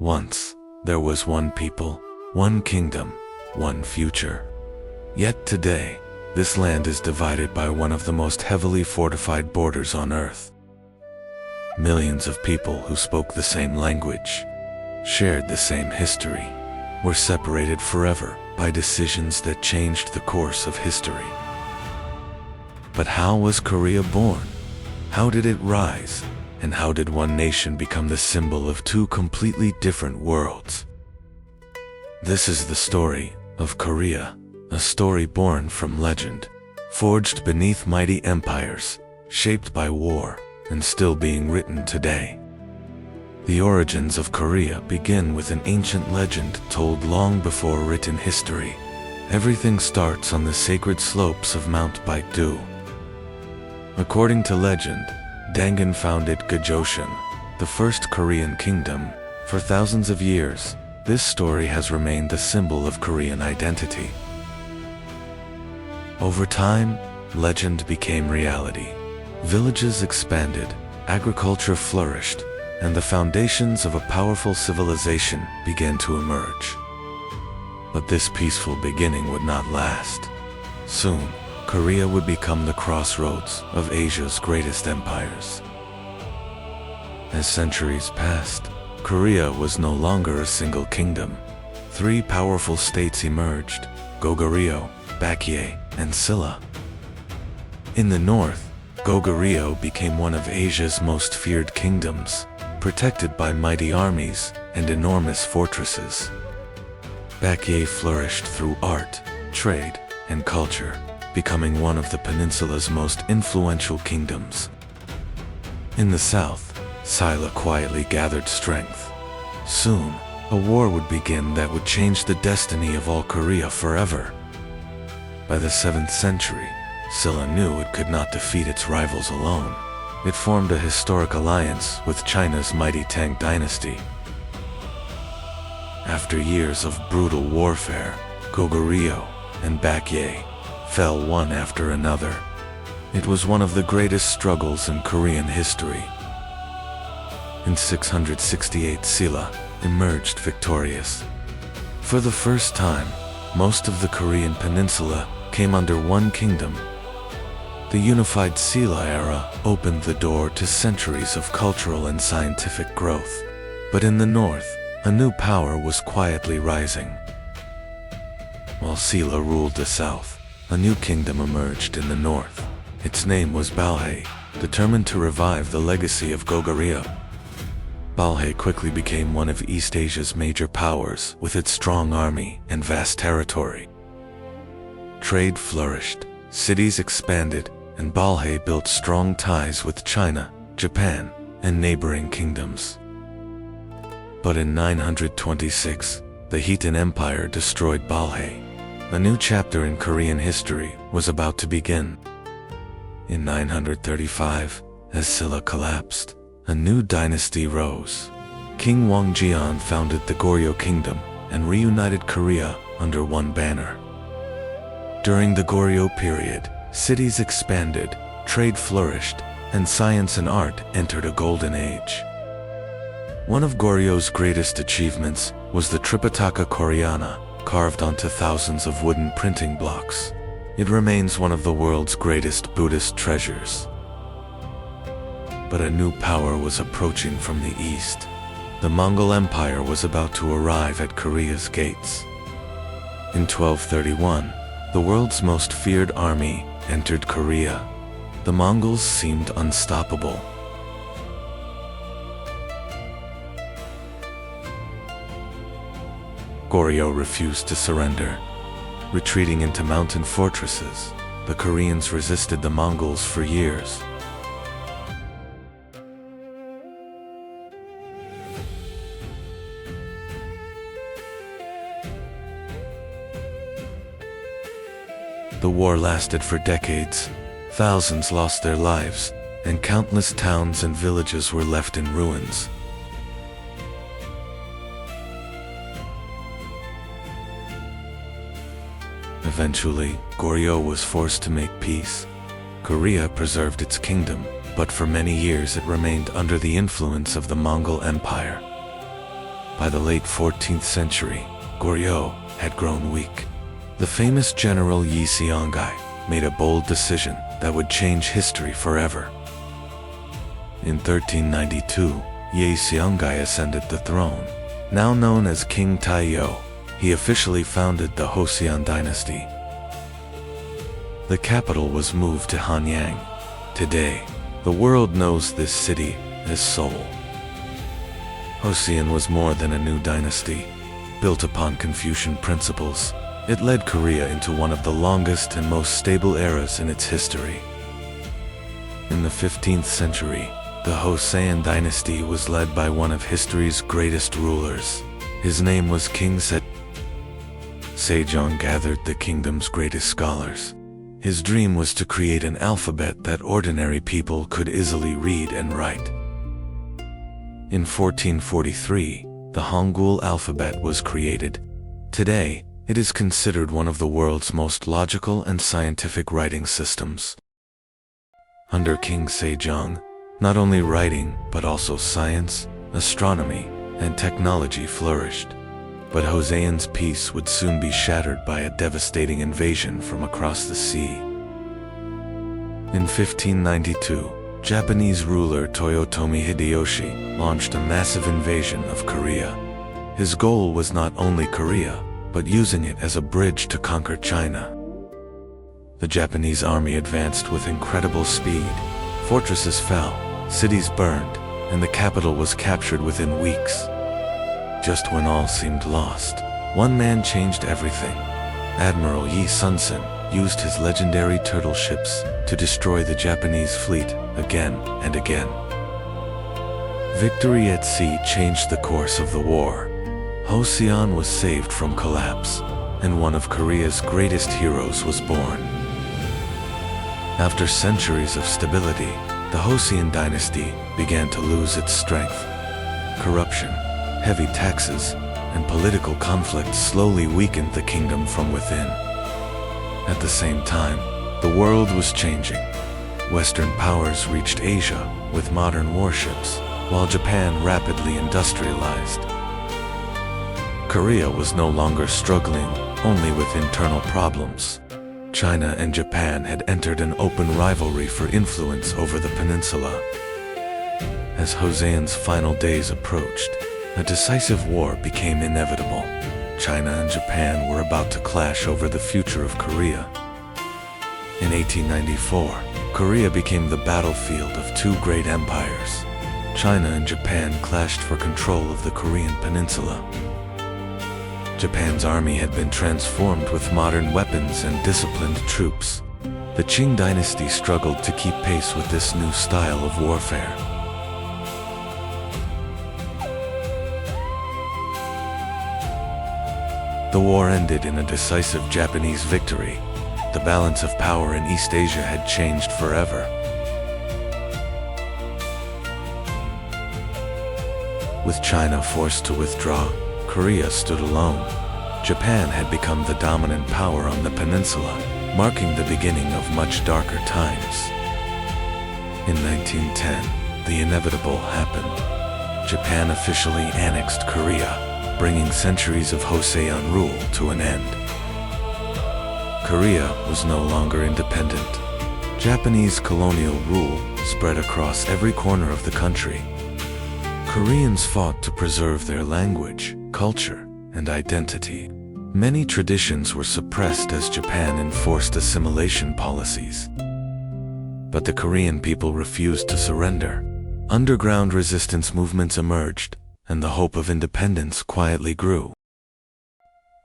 Once, there was one people, one kingdom, one future. Yet today, this land is divided by one of the most heavily fortified borders on Earth. Millions of people who spoke the same language, shared the same history, were separated forever by decisions that changed the course of history. But how was Korea born? How did it rise? And how did one nation become the symbol of two completely different worlds? This is the story of Korea, a story born from legend, forged beneath mighty empires, shaped by war, and still being written today. The origins of Korea begin with an ancient legend told long before written history. Everything starts on the sacred slopes of Mount Baekdu. According to legend, Dangun founded Gojoseon, the first Korean kingdom. For thousands of years, this story has remained the symbol of Korean identity. Over time, legend became reality. Villages expanded, agriculture flourished, and the foundations of a powerful civilization began to emerge. But this peaceful beginning would not last. Soon, Korea would become the crossroads of Asia's greatest empires. As centuries passed, Korea was no longer a single kingdom. Three powerful states emerged: Goryeo, Balhae, and Silla. In the north, Goryeo became one of Asia's most feared kingdoms, protected by mighty armies and enormous fortresses. Balhae flourished through art, trade, and culture, becoming one of the peninsula's most influential kingdoms. In the south, Silla quietly gathered strength. Soon, a war would begin that would change the destiny of all Korea forever. By the 7th century, Silla knew it could not defeat its rivals alone. It formed a historic alliance with China's mighty Tang Dynasty. After years of brutal warfare, Goryeo and Balhae fell one after another. It was one of the greatest struggles in Korean history. In 668, Silla emerged victorious. For the first time, most of the Korean Peninsula came under one kingdom. The unified Silla era opened the door to centuries of cultural and scientific growth. But in the north, a new power was quietly rising. While Silla ruled the south, a new kingdom emerged in the north. Its name was Balhae, determined to revive the legacy of Goryeo. Balhae quickly became one of East Asia's major powers with its strong army and vast territory. Trade flourished, cities expanded, and Balhae built strong ties with China, Japan, and neighboring kingdoms. But in 926, the Khitan Empire destroyed Balhae. A new chapter in Korean history was about to begin. In 935, as Silla collapsed, a new dynasty rose. King Wangjeon founded the Goryeo kingdom and reunited Korea under one banner. During the Goryeo period, cities expanded, trade flourished, and science and art entered a golden age. One of Goryeo's greatest achievements was the Tripitaka Koreana, carved onto thousands of wooden printing blocks. It remains one of the world's greatest Buddhist treasures. But a new power was approaching from the east. The Mongol Empire was about to arrive at Korea's gates. In 1231, the world's most feared army entered Korea. The Mongols seemed unstoppable. Goryeo refused to surrender. Retreating into mountain fortresses, the Koreans resisted the Mongols for years. The war lasted for decades. Thousands lost their lives, and countless towns and villages were left in ruins. Eventually, Goryeo was forced to make peace. Korea preserved its kingdom, but for many years it remained under the influence of the Mongol Empire. By the late 14th century, Goryeo had grown weak. The famous General Yi Sun-sin made a bold decision that would change history forever. In 1392, Yi Sun-sin ascended the throne. Now known as King Taiyou, he officially founded the Joseon Dynasty. The capital was moved to Hanyang. Today, the world knows this city as Seoul. Joseon was more than a new dynasty. Built upon Confucian principles, it led Korea into one of the longest and most stable eras in its history. In the 15th century, the Joseon Dynasty was led by one of history's greatest rulers. His name was King Sejong. Sejong gathered the kingdom's greatest scholars. His dream was to create an alphabet that ordinary people could easily read and write. In 1443, the Hangul alphabet was created. Today, it is considered one of the world's most logical and scientific writing systems. Under King Sejong, not only writing, but also science, astronomy, and technology flourished. But Joseon's peace would soon be shattered by a devastating invasion from across the sea. In 1592, Japanese ruler Toyotomi Hideyoshi launched a massive invasion of Korea. His goal was not only Korea, but using it as a bridge to conquer China. The Japanese army advanced with incredible speed. Fortresses fell, cities burned, and the capital was captured within weeks. Just when all seemed lost, one man changed everything. Admiral Yi Sun-sin used his legendary turtle ships to destroy the Japanese fleet again and again. Victory at sea changed the course of the war. Joseon was saved from collapse, and one of Korea's greatest heroes was born. After centuries of stability, the Joseon Dynasty began to lose its strength. Corruption, heavy taxes, and political conflict slowly weakened the kingdom from within. At the same time, the world was changing. Western powers reached Asia with modern warships, while Japan rapidly industrialized. Korea was no longer struggling only with internal problems. China and Japan had entered an open rivalry for influence over the peninsula. As Joseon's final days approached, a decisive war became inevitable. China and Japan were about to clash over the future of Korea. In 1894, Korea became the battlefield of two great empires. China and Japan clashed for control of the Korean Peninsula. Japan's army had been transformed with modern weapons and disciplined troops. The Qing dynasty struggled to keep pace with this new style of warfare. The war ended in a decisive Japanese victory. The balance of power in East Asia had changed forever. With China forced to withdraw, Korea stood alone. Japan had become the dominant power on the peninsula, marking the beginning of much darker times. In 1910, the inevitable happened. Japan officially annexed Korea, bringing centuries of Joseon rule to an end. Korea was no longer independent. Japanese colonial rule spread across every corner of the country. Koreans fought to preserve their language, culture, and identity. Many traditions were suppressed as Japan enforced assimilation policies. But the Korean people refused to surrender. Underground resistance movements emerged, and the hope of independence quietly grew.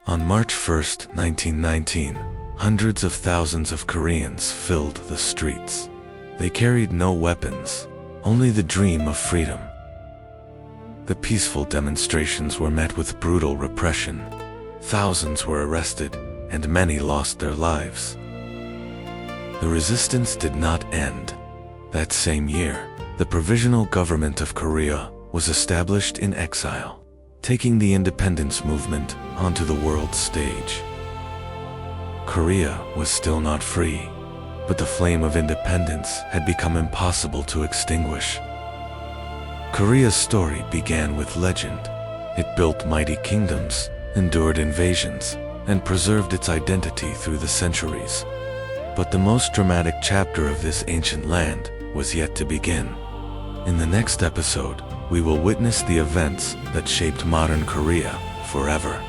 On March 1, 1919, hundreds of thousands of Koreans filled the streets. They carried no weapons, only the dream of freedom. The peaceful demonstrations were met with brutal repression. Thousands were arrested, and many lost their lives. The resistance did not end. That same year, the Provisional Government of Korea was established in exile, taking the independence movement onto the world stage. Korea was still not free, but the flame of independence had become impossible to extinguish. Korea's story began with legend. It built mighty kingdoms, endured invasions, and preserved its identity through the centuries. But the most dramatic chapter of this ancient land was yet to begin. In the next episode, we will witness the events that shaped modern Korea forever.